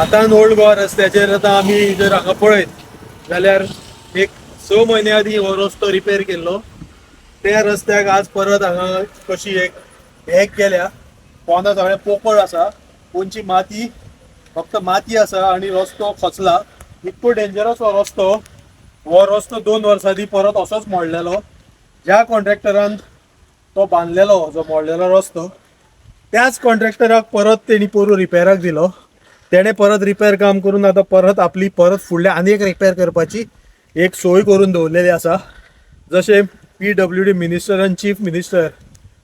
सातान old Goa रस्त्याचेर आतां आमी जर हांगा पळयत जाल्यार एक 6 म्हयने आदीं हो रस्तो रिपेर केल्लो. त्या रस्त्याक आज परत हांगा कशी एक बॅग केल्या. पोंदा सगळें पोकळ आसा, कोणची माती फक्त माती आसा आणि रस्तो खचला. इतको डेंजरस हो रस्तो. हो रस्तो 2 वर्सां आदीं परत असोच मोडलेलो. ज्या कॉन्ट्रॅक्टरान तो बांदलेलो जो मोडलेलो रस्तो, त्याच कॉन्ट्रॅक्टराक परत तेणी पोरू रिपेराक दिलो. तेणे परत रिपेर काम करून आतां परत आपली परत फुडल्या आनी एक रिपेर करपाची एक सोय करून दवरलेली आसा. जशें PWD मिनिस्टर आनी चीफ मिनिस्टर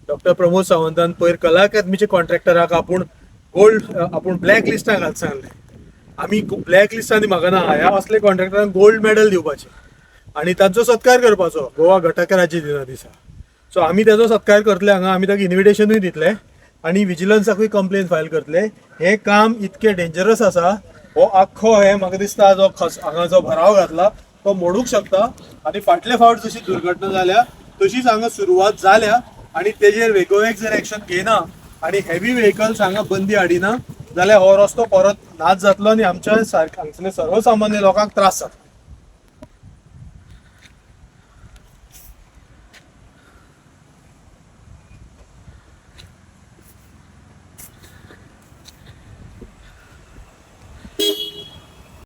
डॉक्टर प्रमोद सावंतान पयर कला अकादमीच्या कॉन्ट्रॅक्टराक आपूण ब्लॅक लिस्टाक घालता सांगलें. आमी ब्लॅक लिस्टांनी म्हाका ना, ह्या असले कॉन्ट्रॅक्टरांक गोल्ड मेडल दिवपाचें आनी तांचो सत्कार करपाचो गोवा घटक राज्य दिना दिसा. सो आमी ताचो सत्कार करतले. हांगा आमी ताका इन्विटेशनूय दितले आनी विजिलन्साकूय कंप्लेन फायल करतले. हे काम इतके डेंजरस आसा. हो आख्खो हे म्हाका दिसता जो हांगा जो भराव घातला तो मोडूंक शकता. आनी फाटले फावट जशी दुर्घटना जाल्या तशीच हांगा सुरवात जाल्या आनी तेजेर वेगवेगळे जर एक्शन घेयना आनी हेवी व्हेकल्स हांगा बंदी हाडिना जाल्यार हो रस्तो परत नाच जातलो आनी आमच्या हांगसरल्या सर्वसामान्य लोकांक त्रास जातलो.